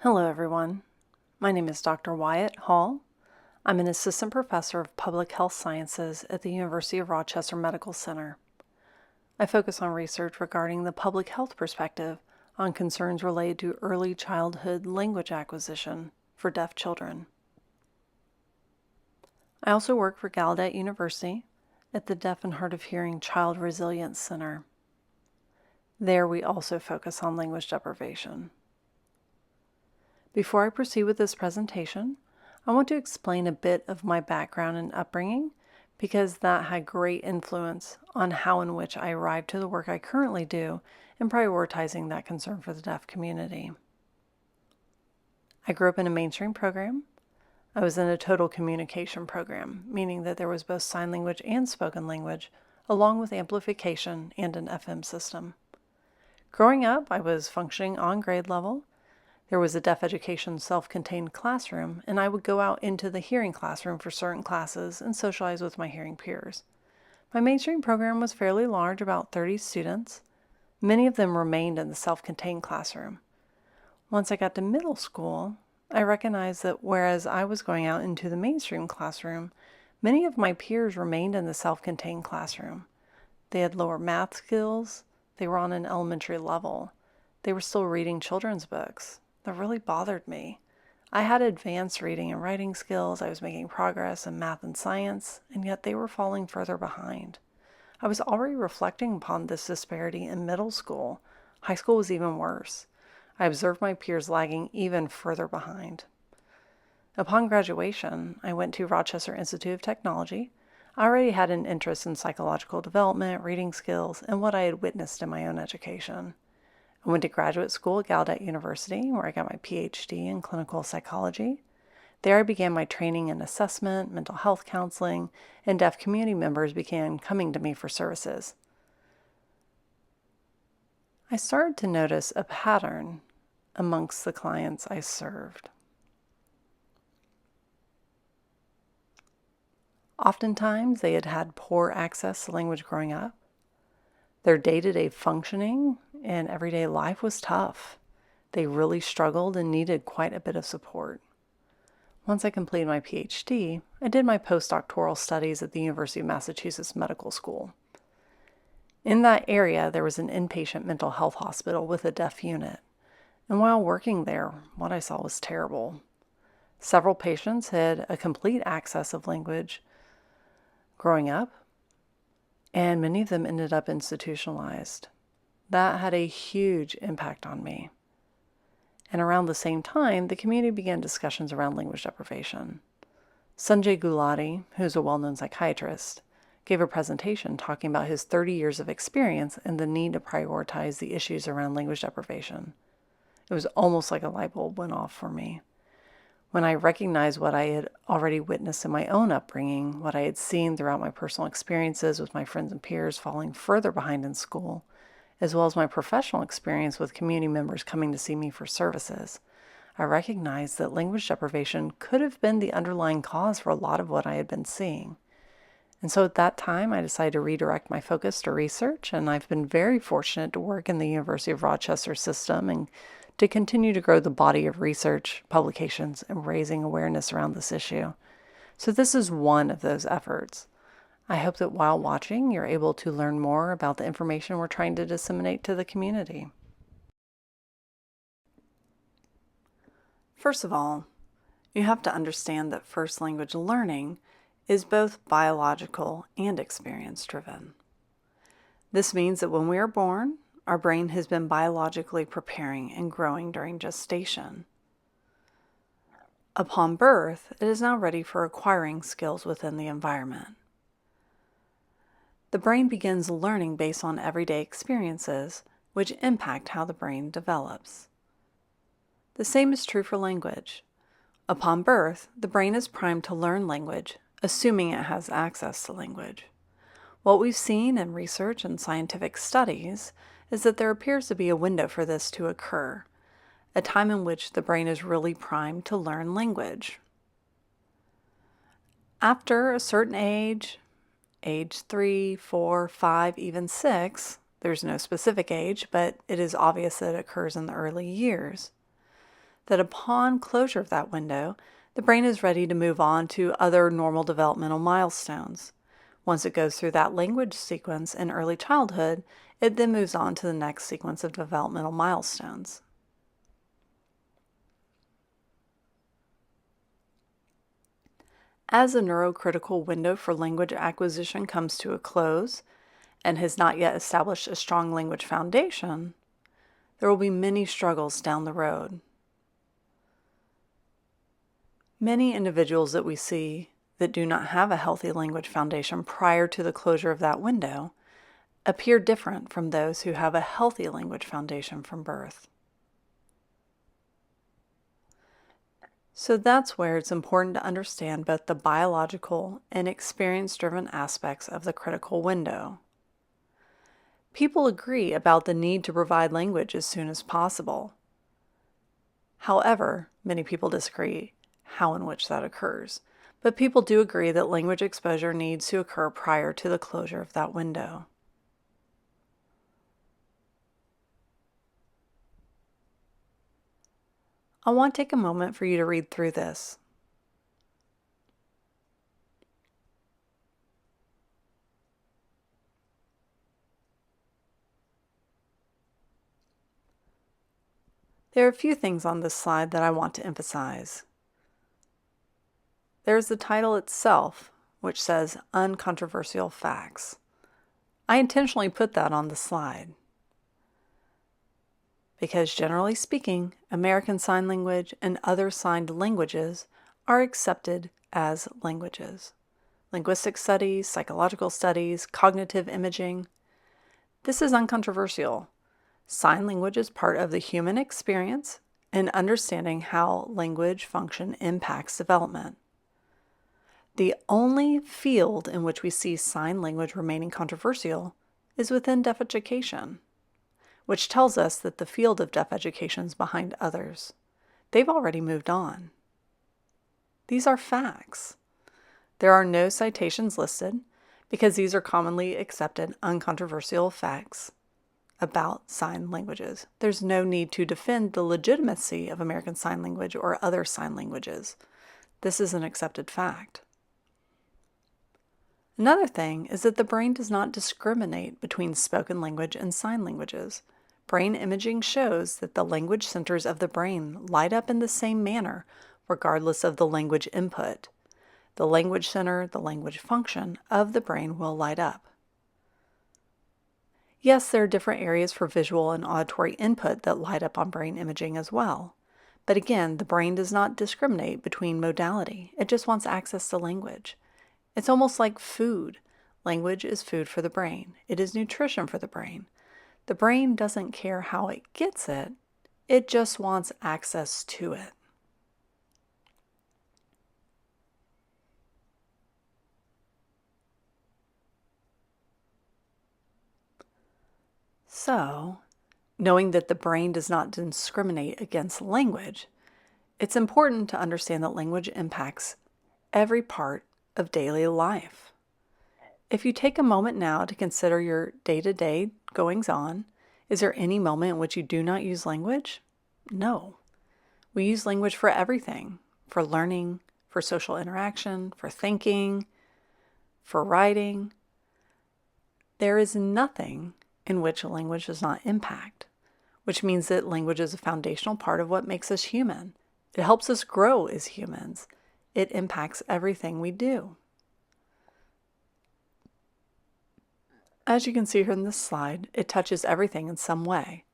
Hello everyone, my name is Dr. Wyatte Hall. I'm an assistant professor of public health sciences at the University of Rochester Medical Center. I focus on research regarding the public health perspective on concerns related to early childhood language acquisition for deaf children. I also work for Gallaudet University at the Deaf and Hard of Hearing Child Resilience Center. There we also focus on language deprivation. Before I proceed with this presentation, I want to explain a bit of my background and upbringing because that had great influence on how in which I arrived to the work I currently do in prioritizing that concern for the deaf community. I grew up in a mainstream program. I was in a total communication program, meaning that there was both sign language and spoken language, along with amplification and an FM system. Growing up, I was functioning on grade level. There was a deaf education self-contained classroom, and I would go out into the hearing classroom for certain classes and socialize with my hearing peers. My mainstream program was fairly large, about 30 students. Many of them remained in the self-contained classroom. Once I got to middle school, I recognized that whereas I was going out into the mainstream classroom, many of my peers remained in the self-contained classroom. They had lower math skills. They were on an elementary level. They were still reading children's books. That really bothered me. I had advanced reading and writing skills, I was making progress in math and science, and yet they were falling further behind. I was already reflecting upon this disparity in middle school. High school was even worse. I observed my peers lagging even further behind. Upon graduation, I went to Rochester Institute of Technology. I already had an interest in psychological development, reading skills, and what I had witnessed in my own education. I went to graduate school at Gallaudet University, where I got my Ph.D. in clinical psychology. There I began my training in assessment, mental health counseling, and deaf community members began coming to me for services. I started to notice a pattern amongst the clients I served. Oftentimes, they had had poor access to language growing up. Their day-to-day functioning and everyday life was tough. They really struggled and needed quite a bit of support. Once I completed my Ph.D., I did my postdoctoral studies at the University of Massachusetts Medical School. In that area, there was an inpatient mental health hospital with a deaf unit. And while working there, what I saw was terrible. Several patients had a complete access of language growing up, and many of them ended up institutionalized. That had a huge impact on me. And around the same time, the community began discussions around language deprivation. Sanjay Gulati, who's a well-known psychiatrist, gave a presentation talking about his 30 years of experience and the need to prioritize the issues around language deprivation. It was almost like a light bulb went off for me. When I recognized what I had already witnessed in my own upbringing, what I had seen throughout my personal experiences with my friends and peers falling further behind in school, as well as my professional experience with community members coming to see me for services, I recognized that language deprivation could have been the underlying cause for a lot of what I had been seeing. And so at that time, I decided to redirect my focus to research, and I've been very fortunate to work in the University of Rochester system and to continue to grow the body of research, publications, and raising awareness around this issue. So this is one of those efforts. I hope that while watching, you're able to learn more about the information we're trying to disseminate to the community. First of all, you have to understand that first language learning is both biological and experience-driven. This means that when we are born, our brain has been biologically preparing and growing during gestation. Upon birth, it is now ready for acquiring skills within the environment. The brain begins learning based on everyday experiences, which impact how the brain develops. The same is true for language. Upon birth, the brain is primed to learn language, assuming it has access to language. What we've seen in research and scientific studies is that there appears to be a window for this to occur, a time in which the brain is really primed to learn language. After a certain age 3, 4, 5, even 6, there's no specific age, but it is obvious that it occurs in the early years, that upon closure of that window, the brain is ready to move on to other normal developmental milestones. Once it goes through that language sequence in early childhood, it then moves on to the next sequence of developmental milestones. As a neurocritical window for language acquisition comes to a close and has not yet established a strong language foundation, there will be many struggles down the road. Many individuals that we see that do not have a healthy language foundation prior to the closure of that window appear different from those who have a healthy language foundation from birth. So that's where it's important to understand both the biological and experience-driven aspects of the critical window. People agree about the need to provide language as soon as possible. However, many people disagree how in which that occurs, but people do agree that language exposure needs to occur prior to the closure of that window. I want to take a moment for you to read through this. There are a few things on this slide that I want to emphasize. There's the title itself, which says Uncontroversial Facts. I intentionally put that on the slide because, generally speaking, American Sign Language and other signed languages are accepted as languages. Linguistic studies, psychological studies, cognitive imaging. This is uncontroversial. Sign language is part of the human experience and understanding how language function impacts development. The only field in which we see sign language remaining controversial is within deaf education, which tells us that the field of deaf education is behind others. They've already moved on. These are facts. There are no citations listed because these are commonly accepted uncontroversial facts about sign languages. There's no need to defend the legitimacy of American Sign Language or other sign languages. This is an accepted fact. Another thing is that the brain does not discriminate between spoken language and sign languages. Brain imaging shows that the language centers of the brain light up in the same manner regardless of the language input. The language center, the language function of the brain will light up. Yes, there are different areas for visual and auditory input that light up on brain imaging as well. But again, the brain does not discriminate between modality. It just wants access to language. It's almost like food. Language is food for the brain. It is nutrition for the brain. The brain doesn't care how it gets it. It just wants access to it. So, knowing that the brain does not discriminate against language, it's important to understand that language impacts every part of daily life. If you take a moment now to consider your day-to-day goings-on, is there any moment in which you do not use language? No. We use language for everything, for learning, for social interaction, for thinking, for writing. There is nothing in which language does not impact, which means that language is a foundational part of what makes us human. It helps us grow as humans. It impacts everything we do. As you can see here in this slide, it touches everything in some way.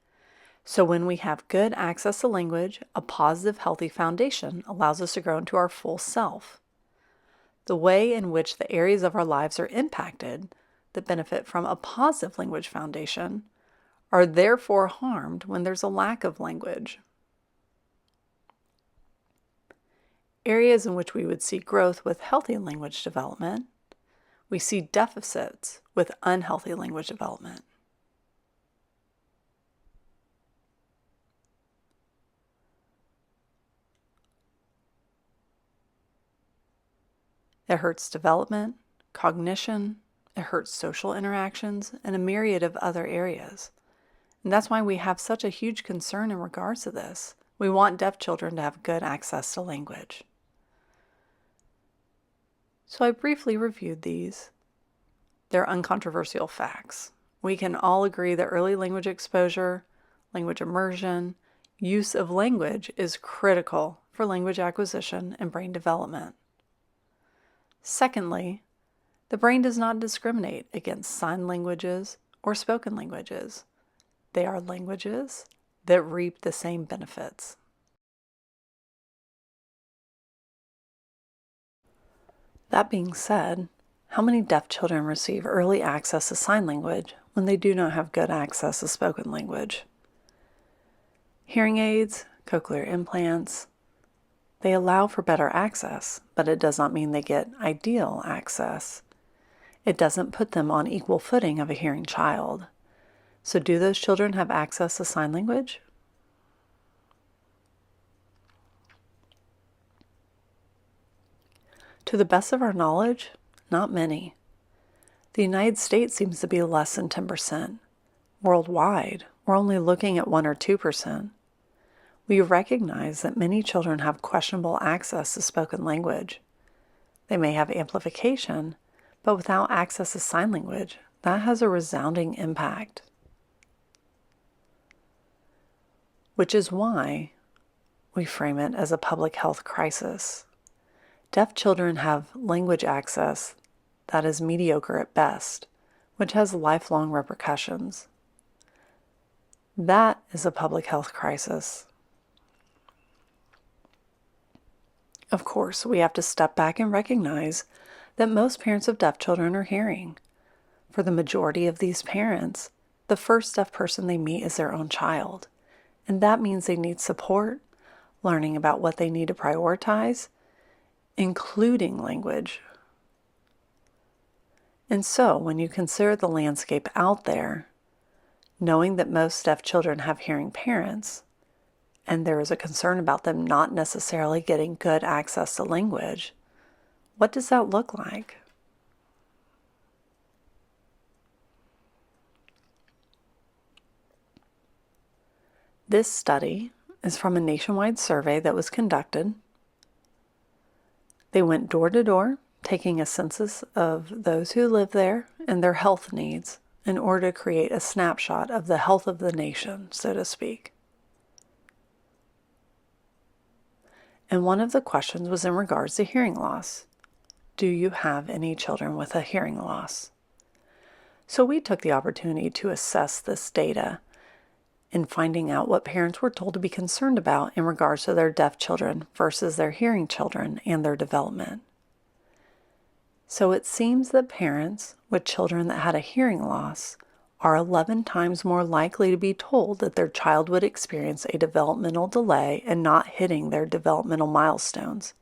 So when we have good access to language, a positive, healthy foundation allows us to grow into our full self. The way in which the areas of our lives are impacted that benefit from a positive language foundation are therefore harmed when there's a lack of language. Areas in which we would see growth with healthy language development, we see deficits with unhealthy language development. It hurts development, cognition, it hurts social interactions, and a myriad of other areas. And that's why we have such a huge concern in regards to this, We want deaf children to have good access to language. So I briefly reviewed these. They're uncontroversial facts. We can all agree that early language exposure, language immersion, use of language is critical for language acquisition and brain development. Secondly, the brain does not discriminate against sign languages or spoken languages. They are languages that reap the same benefits. That being said, how many deaf children receive early access to sign language when they do not have good access to spoken language? Hearing aids, cochlear implants, they allow for better access, but it does not mean they get ideal access. It doesn't put them on equal footing of a hearing child. So do those children have access to sign language? To the best of our knowledge, not many. The United States seems to be less than 10%. Worldwide, we're only looking at 1 or 2%. We recognize that many children have questionable access to spoken language. They may have amplification, but without access to sign language, that has a resounding impact. Which is why we frame it as a public health crisis. Deaf children have language access that is mediocre at best, which has lifelong repercussions. That is a public health crisis. Of course, we have to step back and recognize that most parents of deaf children are hearing. For the majority of these parents, the first deaf person they meet is their own child, and that means they need support, learning about what they need to prioritize, including language. And so, when you consider the landscape out there, knowing that most deaf children have hearing parents, and there is a concern about them not necessarily getting good access to language, what does that look like? This study is from a nationwide survey that was conducted. They went door to door, taking a census of those who live there and their health needs in order to create a snapshot of the health of the nation, so to speak. And one of the questions was in regards to hearing loss. Do you have any children with a hearing loss? So we took the opportunity to assess this data in finding out what parents were told to be concerned about in regards to their deaf children versus their hearing children and their development. So it seems that parents with children that had a hearing loss are 11 times more likely to be told that their child would experience a developmental delay and not hitting their developmental milestones,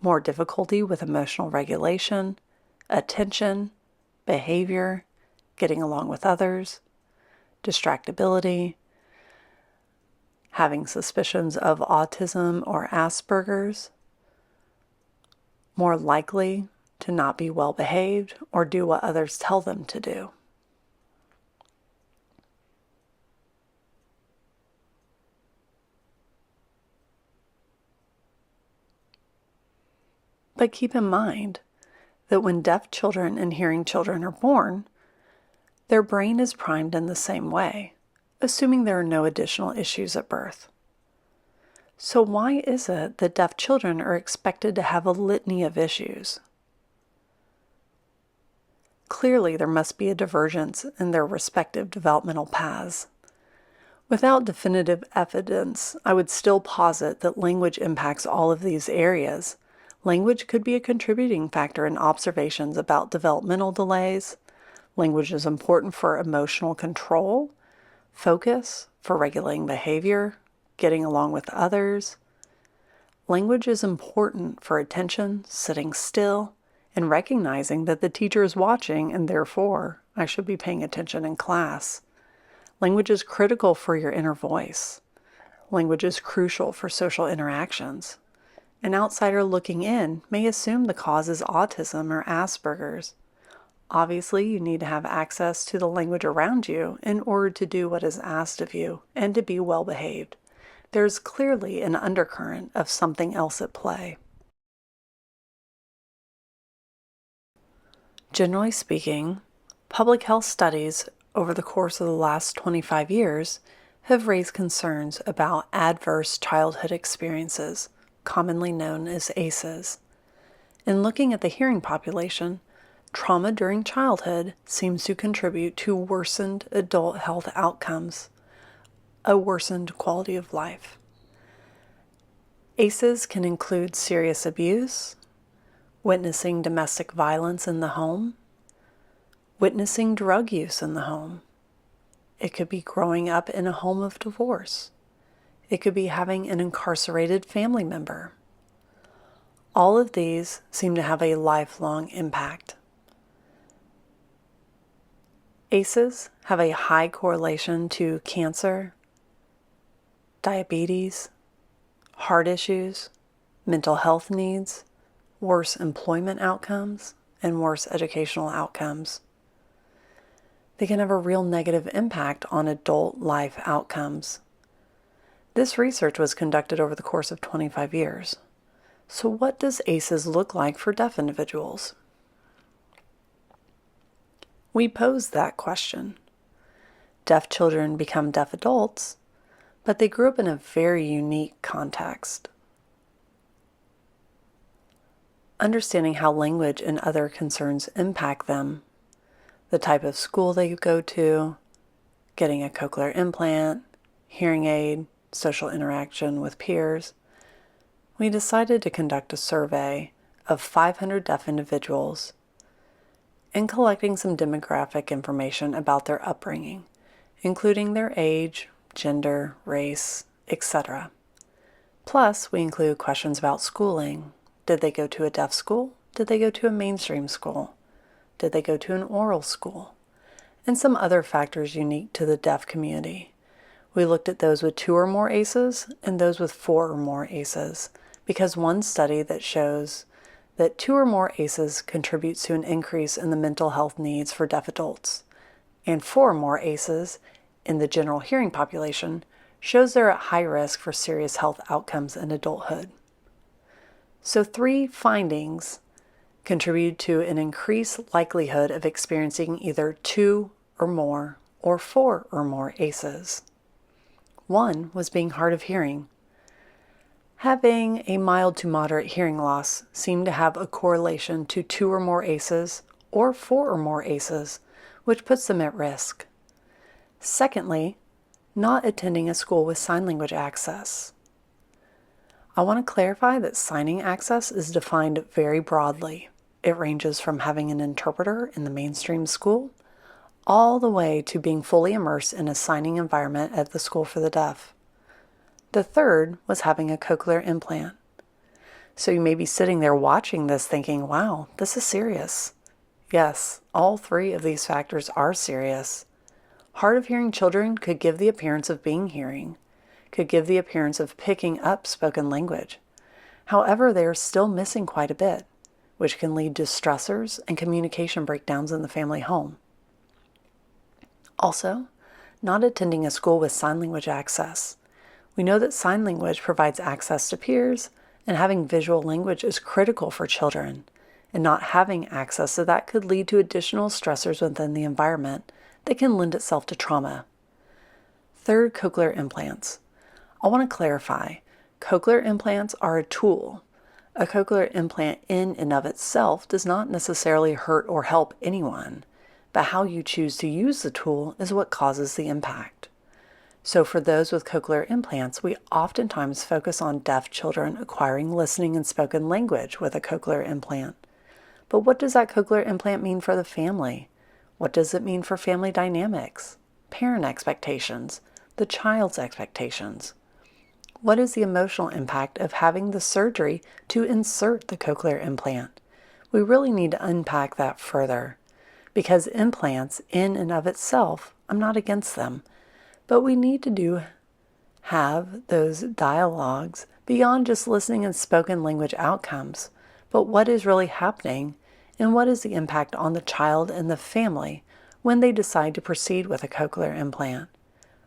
more difficulty with emotional regulation, attention, behavior, getting along with others, distractibility, having suspicions of autism or Asperger's, more likely to not be well behaved or do what others tell them to do. But keep in mind that when deaf children and hearing children are born, their brain is primed in the same way, assuming there are no additional issues at birth. So why is it that deaf children are expected to have a litany of issues? Clearly, there must be a divergence in their respective developmental paths. Without definitive evidence, I would still posit that language impacts all of these areas. Language could be a contributing factor in observations about developmental delays. Language is important for emotional control, focus, for regulating behavior, getting along with others. Language is important for attention, sitting still, and recognizing that the teacher is watching and therefore I should be paying attention in class. Language is critical for your inner voice. Language is crucial for social interactions. An outsider looking in may assume the cause is autism or Asperger's. Obviously, you need to have access to the language around you in order to do what is asked of you and to be well behaved. there's clearly an undercurrent of something else at play. Generally speaking, public health studies over the course of the last 25 years have raised concerns about adverse childhood experiences, commonly known as ACEs. In looking at the hearing population, trauma during childhood seems to contribute to worsened adult health outcomes, a worsened quality of life. ACEs can include serious abuse, witnessing domestic violence in the home, witnessing drug use in the home. It could be growing up in a home of divorce. It could be having an incarcerated family member. All of these seem to have a lifelong impact. ACEs have a high correlation to cancer, diabetes, heart issues, mental health needs, worse employment outcomes, and worse educational outcomes. They can have a real negative impact on adult life outcomes. This research was conducted over the course of 25 years. So what does ACEs look like for deaf individuals? We posed that question. Deaf children become deaf adults, but they grew up in a very unique context. Understanding how language and other concerns impact them, the type of school they go to, getting a cochlear implant, hearing aid, social interaction with peers, we decided to conduct a survey of 500 deaf individuals and collecting some demographic information about their upbringing, including their age, gender, race, etc. Plus, we include questions about schooling. Did they go to a deaf school? Did they go to a mainstream school? Did they go to an oral school? And some other factors unique to the deaf community. We looked at those with 2 or more ACEs and those with 4 or more ACEs, because one study that shows that 2 or more ACEs contributes to an increase in the mental health needs for deaf adults, and 4 or more ACEs in the general hearing population shows they're at high risk for serious health outcomes in adulthood. So 3 findings contribute to an increased likelihood of experiencing either 2 or more or 4 or more ACEs. One was being hard of hearing. Having a mild to moderate hearing loss seemed to have a correlation to 2 or more ACEs or 4 or more ACEs, which puts them at risk. Secondly, not attending a school with sign language access. I want to clarify that signing access is defined very broadly. It ranges from having an interpreter in the mainstream school all the way to being fully immersed in a signing environment at the school for the deaf. The third was having a cochlear implant. So you may be sitting there watching this thinking, wow, this is serious. Yes, all 3 of these factors are serious. Hard of hearing children could give the appearance of being hearing, could give the appearance of picking up spoken language. However, they are still missing quite a bit, which can lead to stressors and communication breakdowns in the family home. Also, not attending a school with sign language access. We know that sign language provides access to peers, and having visual language is critical for children, and not having access to that could lead to additional stressors within the environment that can lend itself to trauma. Third, cochlear implants. I want to clarify, cochlear implants are a tool. A cochlear implant in and of itself does not necessarily hurt or help anyone, but how you choose to use the tool is what causes the impact. So for those with cochlear implants, we oftentimes focus on deaf children acquiring listening and spoken language with a cochlear implant. But what does that cochlear implant mean for the family? What does it mean for family dynamics, parent expectations, the child's expectations? What is the emotional impact of having the surgery to insert the cochlear implant? We really need to unpack that further, because implants in and of itself, I'm not against them, but we need to have those dialogues beyond just listening and spoken language outcomes, but what is really happening and what is the impact on the child and the family when they decide to proceed with a cochlear implant?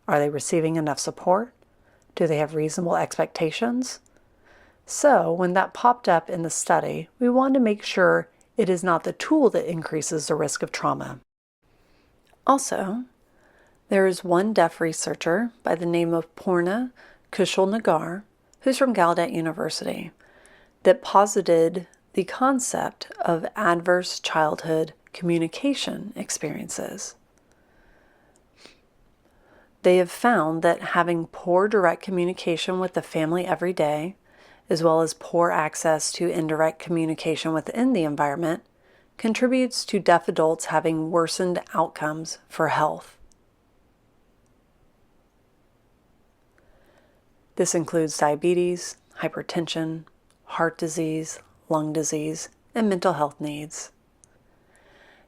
Are they receiving enough support? Do they have reasonable expectations? So, when that popped up in the study, we wanted to make sure it is not the tool that increases the risk of trauma. Also, there is one deaf researcher by the name of Poorna Kushal-Nagar, who's from Gallaudet University, that posited the concept of adverse childhood communication experiences. They have found that having poor direct communication with the family every day, as well as poor access to indirect communication within the environment, contributes to deaf adults having worsened outcomes for health. This includes diabetes, hypertension, heart disease, lung disease, and mental health needs.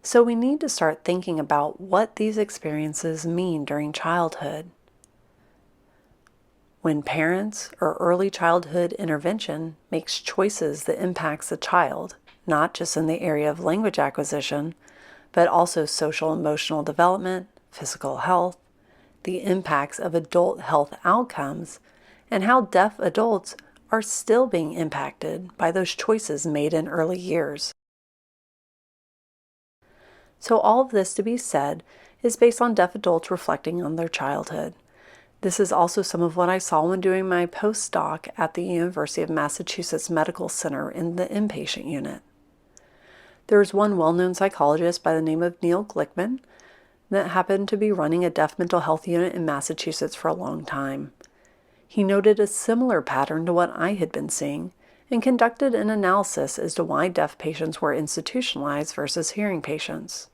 So we need to start thinking about what these experiences mean during childhood. When parents or early childhood intervention makes choices that impacts the child, not just in the area of language acquisition, but also social emotional development, physical health, the impacts of adult health outcomes, and how deaf adults are still being impacted by those choices made in early years. So all of this, to be said, is based on deaf adults reflecting on their childhood. This is also some of what I saw when doing my postdoc at the University of Massachusetts Medical Center in the inpatient unit. There is one well-known psychologist by the name of Neil Glickman that happened to be running a deaf mental health unit in Massachusetts for a long time. He noted a similar pattern to what I had been seeing and conducted an analysis as to why deaf patients were institutionalized versus hearing patients.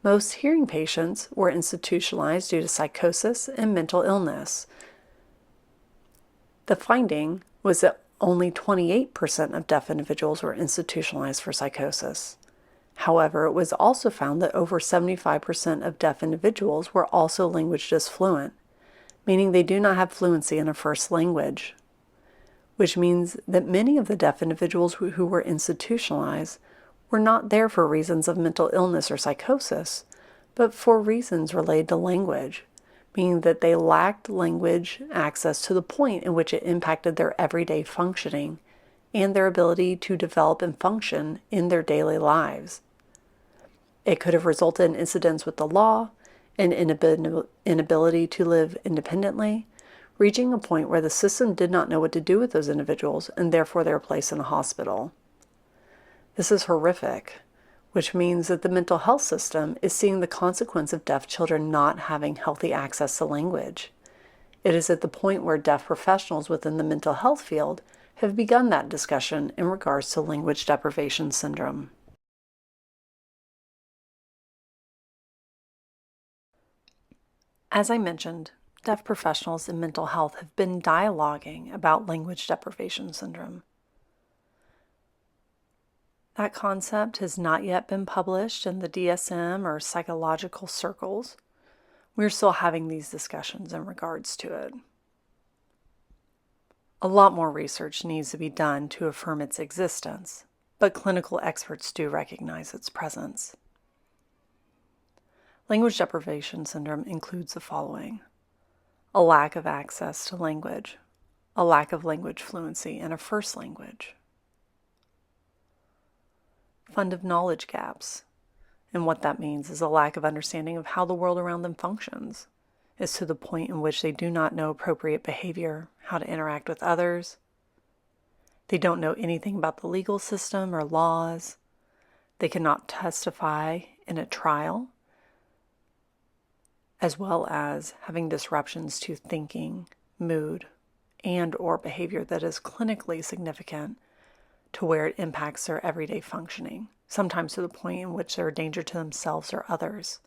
Most hearing patients were institutionalized due to psychosis and mental illness. The finding was that only 28% of deaf individuals were institutionalized for psychosis. However, it was also found that over 75% of deaf individuals were also language disfluent, meaning they do not have fluency in a first language, which means that many of the deaf individuals who were institutionalized were not there for reasons of mental illness or psychosis, but for reasons related to language, meaning that they lacked language access to the point in which it impacted their everyday functioning and their ability to develop and function in their daily lives. It could have resulted in incidents with the law, an inability to live independently, reaching a point where the system did not know what to do with those individuals and therefore they were placed in a hospital. This is horrific, which means that the mental health system is seeing the consequence of deaf children not having healthy access to language. It is at the point where deaf professionals within the mental health field have begun that discussion in regards to language deprivation syndrome. As I mentioned, deaf professionals in mental health have been dialoguing about language deprivation syndrome. That concept has not yet been published in the DSM or psychological circles. We're still having these discussions in regards to it. A lot more research needs to be done to affirm its existence, but clinical experts do recognize its presence. Language deprivation syndrome includes the following: a lack of access to language, a lack of language fluency in a first language, fund of knowledge gaps, and what that means is a lack of understanding of how the world around them functions, is to the point in which they do not know appropriate behavior, how to interact with others. They don't know anything about the legal system or laws. They cannot testify in a trial, as well as having disruptions to thinking, mood, and or behavior that is clinically significant to where it impacts their everyday functioning, sometimes to the point in which they're a danger to themselves or others.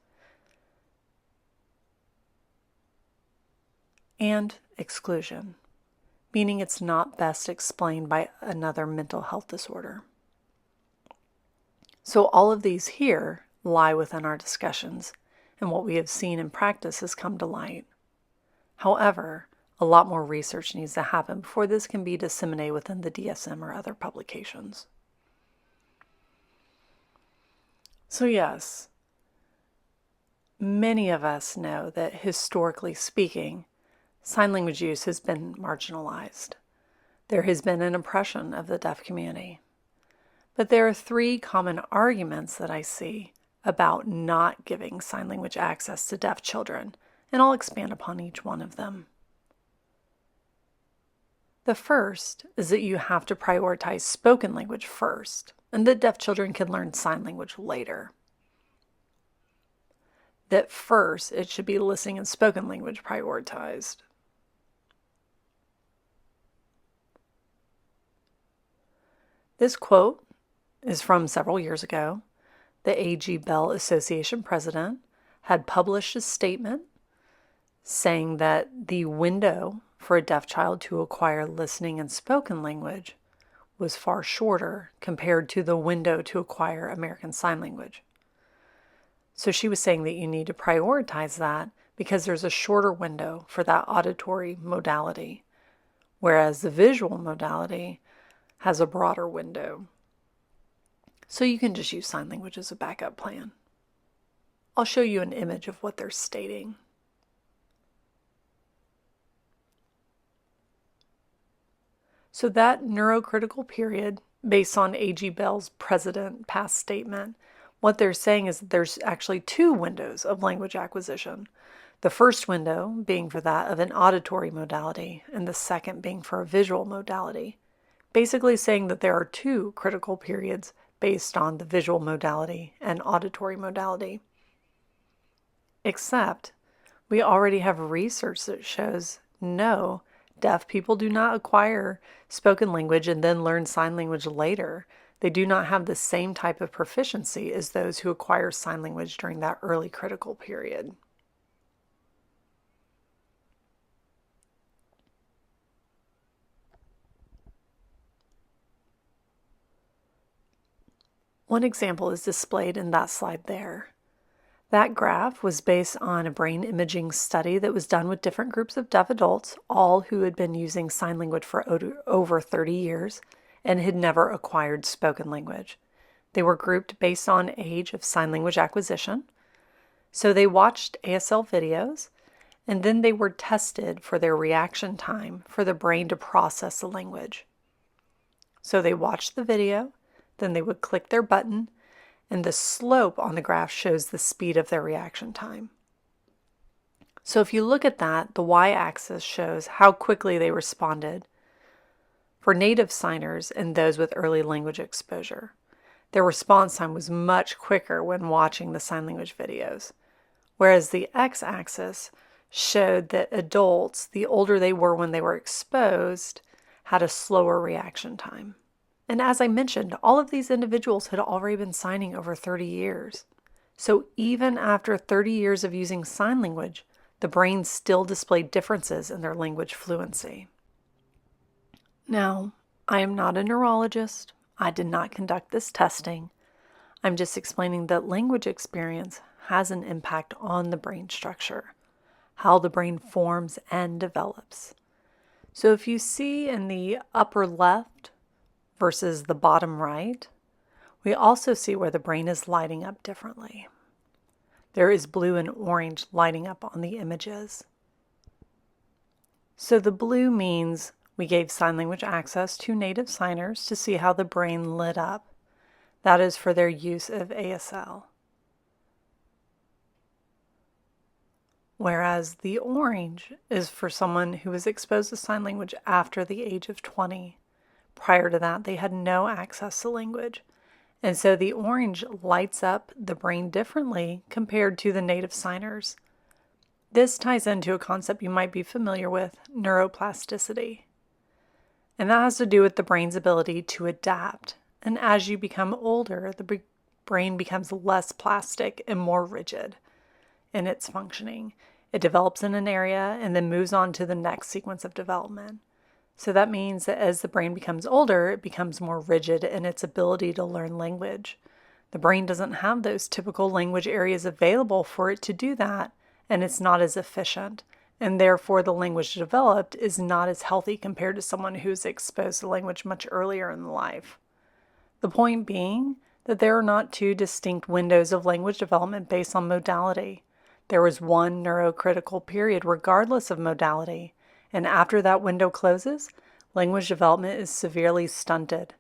And exclusion, meaning it's not best explained by another mental health disorder. So all of these here lie within our discussions, and what we have seen in practice has come to light. However, a lot more research needs to happen before this can be disseminated within the DSM or other publications. So yes, many of us know that historically speaking, sign language use has been marginalized. There has been an oppression of the deaf community. But there are three common arguments that I see about not giving sign language access to deaf children, and I'll expand upon each one of them. The first is that you have to prioritize spoken language first, and that deaf children can learn sign language later. That first, it should be listening and spoken language prioritized. This quote is from several years ago. The A.G. Bell Association president had published a statement saying that the window for a deaf child to acquire listening and spoken language was far shorter compared to the window to acquire American Sign Language. So she was saying that you need to prioritize that because there's a shorter window for that auditory modality, whereas the visual modality has a broader window. So you can just use sign language as a backup plan. I'll show you an image of what they're stating. So that neurocritical period, based on A.G. Bell's president past statement, what they're saying is that there's actually two windows of language acquisition. The first window being for that of an auditory modality, and the second being for a visual modality. Basically saying that there are two critical periods based on the visual modality and auditory modality. Except, we already have research that shows no, deaf people do not acquire spoken language and then learn sign language later. They do not have the same type of proficiency as those who acquire sign language during that early critical period. One example is displayed in that slide there. That graph was based on a brain imaging study that was done with different groups of deaf adults, all who had been using sign language for over 30 years and had never acquired spoken language. They were grouped based on age of sign language acquisition. So they watched ASL videos, and then they were tested for their reaction time for the brain to process the language. So they watched the video, then they would click their button, and the slope on the graph shows the speed of their reaction time. So if you look at that, the y-axis shows how quickly they responded for native signers and those with early language exposure. Their response time was much quicker when watching the sign language videos, whereas the x-axis showed that adults, the older they were when they were exposed, had a slower reaction time. And as I mentioned, all of these individuals had already been signing over 30 years. So even after 30 years of using sign language, the brain still displayed differences in their language fluency. Now, I am not a neurologist. I did not conduct this testing. I'm just explaining that language experience has an impact on the brain structure, how the brain forms and develops. So if you see in the upper left versus the bottom right, we also see where the brain is lighting up differently. There is blue and orange lighting up on the images. So the blue means we gave sign language access to native signers to see how the brain lit up. That is for their use of ASL. Whereas the orange is for someone who was exposed to sign language after the age of 20. Prior to that, they had no access to language. And so the orange lights up the brain differently compared to the native signers. This ties into a concept you might be familiar with, neuroplasticity. And that has to do with the brain's ability to adapt. And as you become older, the brain becomes less plastic and more rigid in its functioning. It develops in an area and then moves on to the next sequence of development. So that means that as the brain becomes older, it becomes more rigid in its ability to learn language. The brain doesn't have those typical language areas available for it to do that, and it's not as efficient. And therefore, the language developed is not as healthy compared to someone who's exposed to language much earlier in life. The point being that there are not two distinct windows of language development based on modality. There was one neurocritical period regardless of modality, and after that window closes, language development is severely stunted.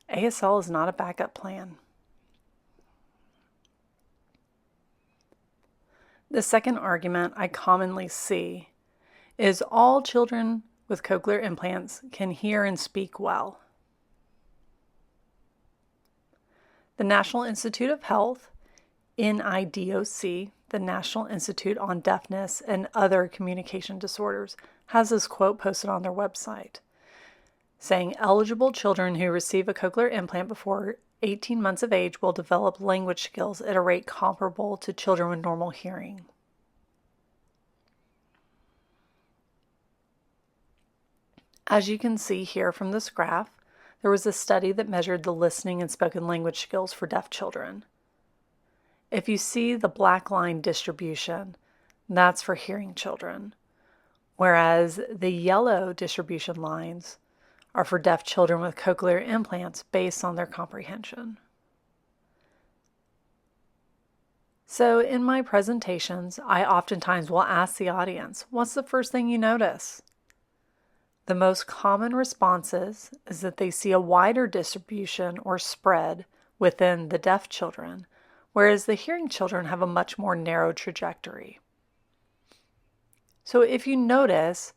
ASL is not a backup plan. The second argument I commonly see is all children with cochlear implants can hear and speak well. The National Institute of Health, NIDOC, the National Institute on Deafness and Other Communication Disorders, has this quote posted on their website, saying eligible children who receive a cochlear implant before 18 months of age will develop language skills at a rate comparable to children with normal hearing. As you can see here from this graph, there was a study that measured the listening and spoken language skills for deaf children. If you see the black line distribution, that's for hearing children, whereas the yellow distribution lines are for deaf children with cochlear implants based on their comprehension. So in my presentations, I oftentimes will ask the audience, what's the first thing you notice? The most common responses is that they see a wider distribution or spread within the deaf children, whereas the hearing children have a much more narrow trajectory. So if you notice,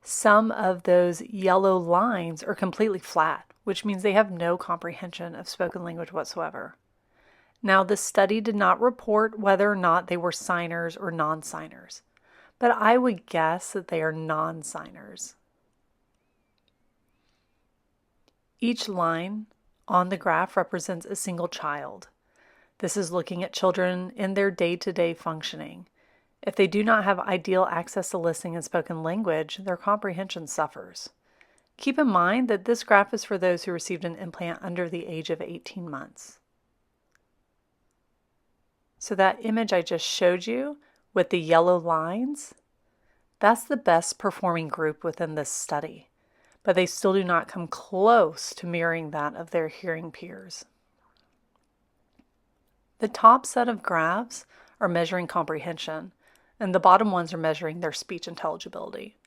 some of those yellow lines are completely flat, which means they have no comprehension of spoken language whatsoever. Now, the study did not report whether or not they were signers or non-signers, but I would guess that they are non-signers. Each line on the graph represents a single child. This is looking at children in their day-to-day functioning. If they do not have ideal access to listening and spoken language, their comprehension suffers. Keep in mind that this graph is for those who received an implant under the age of 18 months. So that image I just showed you with the yellow lines, that's the best performing group within this study, but they still do not come close to mirroring that of their hearing peers. The top set of graphs are measuring comprehension, and the bottom ones are measuring their speech intelligibility.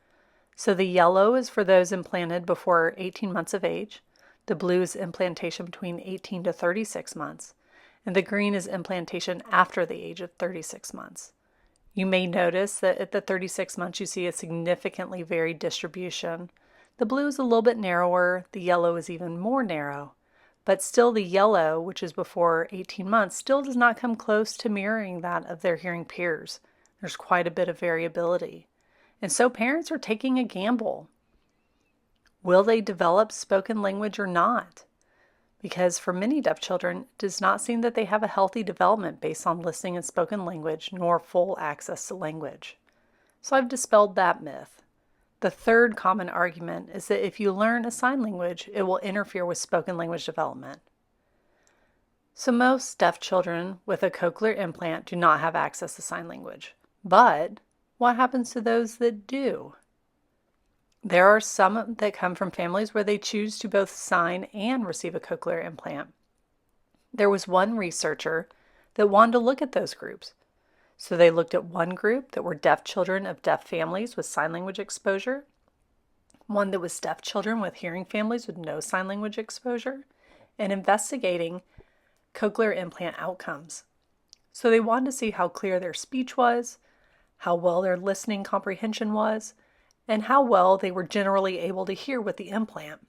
So the yellow is for those implanted before 18 months of age, the blue is implantation between 18 to 36 months, and the green is implantation after the age of 36 months. You may notice that at the 36 months you see a significantly varied distribution. The blue is a little bit narrower, the yellow is even more narrow, but still the yellow, which is before 18 months, still does not come close to mirroring that of their hearing peers. There's quite a bit of variability. And so parents are taking a gamble. Will they develop spoken language or not? Because for many deaf children, it does not seem that they have a healthy development based on listening and spoken language, nor full access to language. So I've dispelled that myth. The third common argument is that if you learn a sign language, it will interfere with spoken language development. So most deaf children with a cochlear implant do not have access to sign language. But what happens to those that do? There are some that come from families where they choose to both sign and receive a cochlear implant. There was one researcher that wanted to look at those groups. So they looked at one group that were deaf children of deaf families with sign language exposure, one that was deaf children with hearing families with no sign language exposure, and investigating cochlear implant outcomes. So they wanted to see how clear their speech was, how well their listening comprehension was, and how well they were generally able to hear with the implant.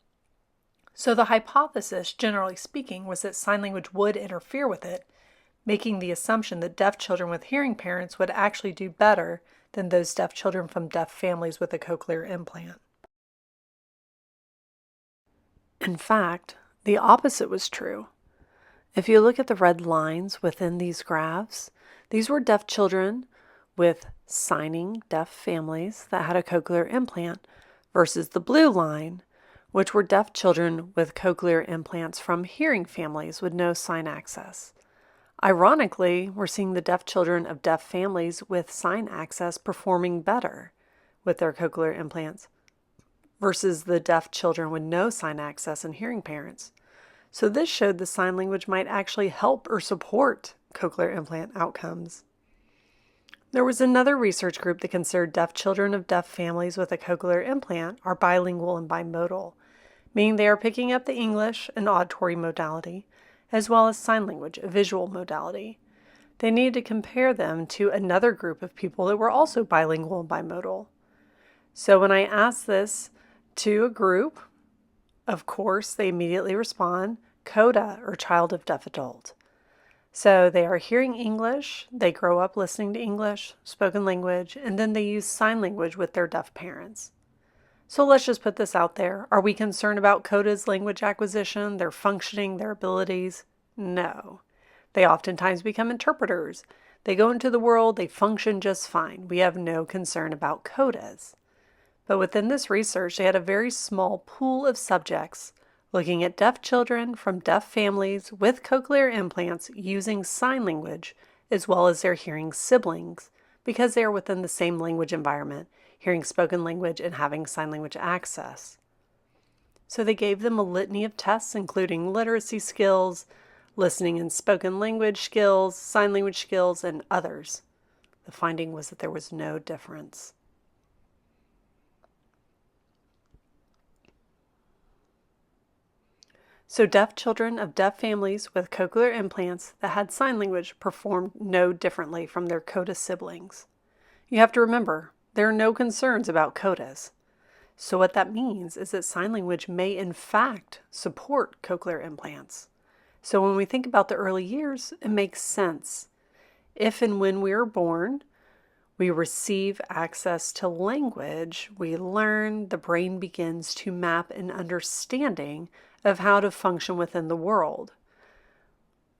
So the hypothesis, generally speaking, was that sign language would interfere with it, making the assumption that deaf children with hearing parents would actually do better than those deaf children from deaf families with a cochlear implant. In fact, the opposite was true. If you look at the red lines within these graphs, these were deaf children with signing deaf families that had a cochlear implant versus the blue line, which were deaf children with cochlear implants from hearing families with no sign access. Ironically, we're seeing the deaf children of deaf families with sign access performing better with their cochlear implants versus the deaf children with no sign access and hearing parents. So this showed the sign language might actually help or support cochlear implant outcomes. There was another research group that considered deaf children of deaf families with a cochlear implant are bilingual and bimodal, meaning they are picking up the English, an auditory modality, as well as sign language, a visual modality. They needed to compare them to another group of people that were also bilingual and bimodal. So when I asked this to a group, of course, they immediately respond, CODA, or child of deaf adult. So they are hearing English, they grow up listening to English, spoken language, and then they use sign language with their deaf parents. So let's just put this out there. Are we concerned about CODA's language acquisition, their functioning, their abilities? No. They oftentimes become interpreters. They go into the world, they function just fine. We have no concern about CODAs. But within this research, they had a very small pool of subjects looking at deaf children from deaf families with cochlear implants using sign language, as well as their hearing siblings, because they are within the same language environment, hearing spoken language and having sign language access. So they gave them a litany of tests, including literacy skills, listening and spoken language skills, sign language skills, and others. The finding was that there was no difference. So deaf children of deaf families with cochlear implants that had sign language performed no differently from their CODA siblings. You have to remember, there are no concerns about CODAs. So what that means is that sign language may in fact support cochlear implants. So when we think about the early years, it makes sense. If and when we are born, we receive access to language, we learn, the brain begins to map an understanding of how to function within the world.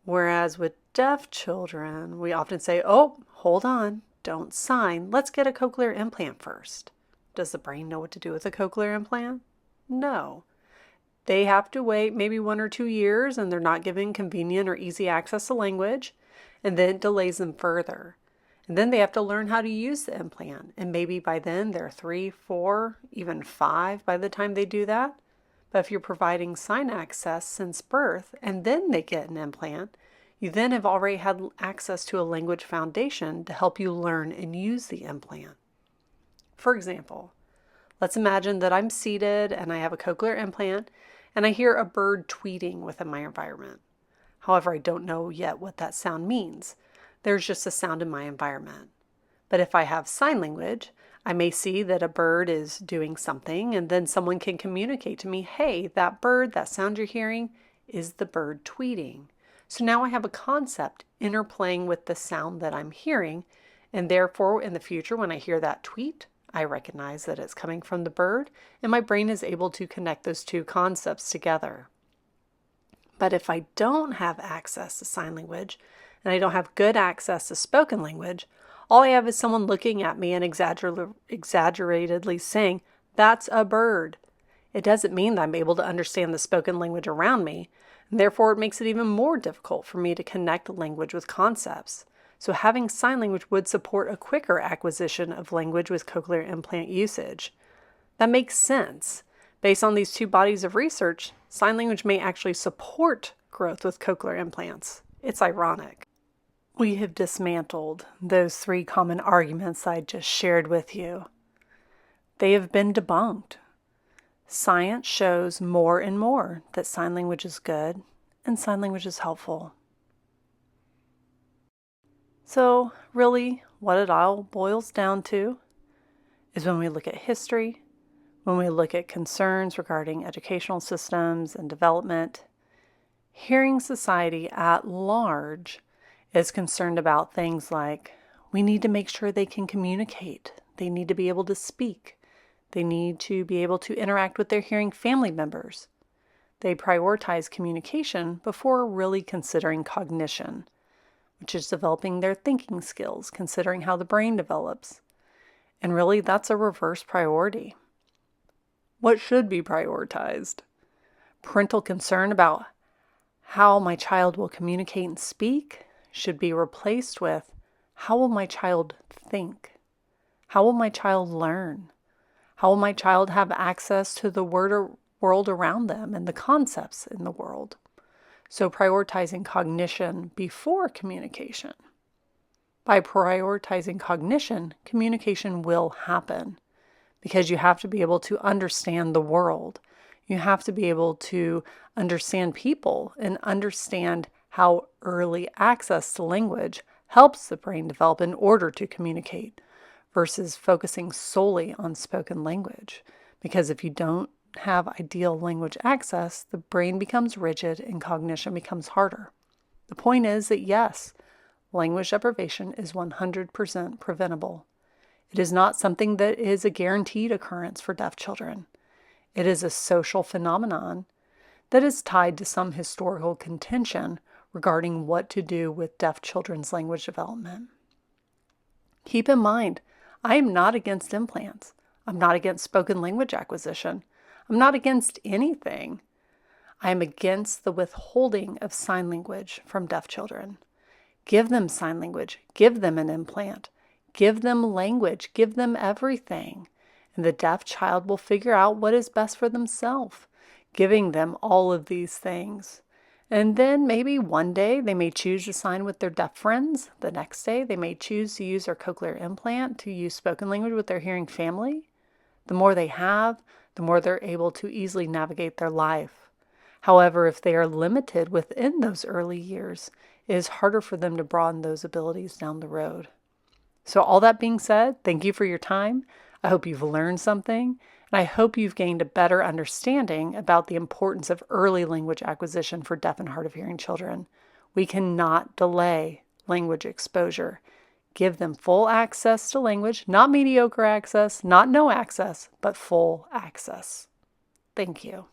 Whereas with deaf children, we often say, oh, hold on, don't sign. Let's get a cochlear implant first. Does the brain know what to do with a cochlear implant? No. They have to wait maybe 1 or 2 years and they're not given convenient or easy access to language, and then it delays them further. And then they have to learn how to use the implant. And maybe by then they're 3, 4, even 5 by the time they do that. But if you're providing sign access since birth and then they get an implant, you then have already had access to a language foundation to help you learn and use the implant. For example, let's imagine that I'm seated and I have a cochlear implant and I hear a bird tweeting within my environment. However, I don't know yet what that sound means. There's just a sound in my environment. But if I have sign language, I may see that a bird is doing something and then someone can communicate to me, hey, that bird, that sound you're hearing is the bird tweeting. So now I have a concept interplaying with the sound that I'm hearing, and therefore in the future when I hear that tweet, I recognize that it's coming from the bird and my brain is able to connect those two concepts together. But if I don't have access to sign language and I don't have good access to spoken language, all I have is someone looking at me and exaggeratedly saying, that's a bird. It doesn't mean that I'm able to understand the spoken language around me, and therefore it makes it even more difficult for me to connect language with concepts. So having sign language would support a quicker acquisition of language with cochlear implant usage. That makes sense. Based on these two bodies of research, sign language may actually support growth with cochlear implants. It's ironic. We have dismantled those 3 common arguments I just shared with you. They have been debunked. Science shows more and more that sign language is good and sign language is helpful. So really, what it all boils down to is when we look at history, when we look at concerns regarding educational systems and development, hearing society at large is concerned about things like we need to make sure they can communicate. They need to be able to speak. They need to be able to interact with their hearing family members. They prioritize communication before really considering cognition, which is developing their thinking skills, considering how the brain develops. And really, that's a reverse priority. What should be prioritized? Parental concern about how my child will communicate and speak should be replaced with, how will my child think? How will my child learn? How will my child have access to the world around them and the concepts in the world? So prioritizing cognition before communication. By prioritizing cognition, communication will happen because you have to be able to understand the world. You have to be able to understand people and understand how early access to language helps the brain develop in order to communicate versus focusing solely on spoken language. Because if you don't have ideal language access, the brain becomes rigid and cognition becomes harder. The point is that yes, language deprivation is 100% preventable. It is not something that is a guaranteed occurrence for deaf children. It is a social phenomenon that is tied to some historical contention regarding what to do with deaf children's language development. Keep in mind, I am not against implants. I'm not against spoken language acquisition. I'm not against anything. I am against the withholding of sign language from deaf children. Give them sign language. Give them an implant. Give them language. Give them everything. And the deaf child will figure out what is best for themselves, giving them all of these things. And then maybe one day they may choose to sign with their deaf friends. The next day they may choose to use their cochlear implant to use spoken language with their hearing family. The more they have, the more they're able to easily navigate their life. However, if they are limited within those early years, it is harder for them to broaden those abilities down the road. So all that being said, thank you for your time. I hope you've learned something, and I hope you've gained a better understanding about the importance of early language acquisition for deaf and hard of hearing children. We cannot delay language exposure. Give them full access to language, not mediocre access, not no access, but full access. Thank you.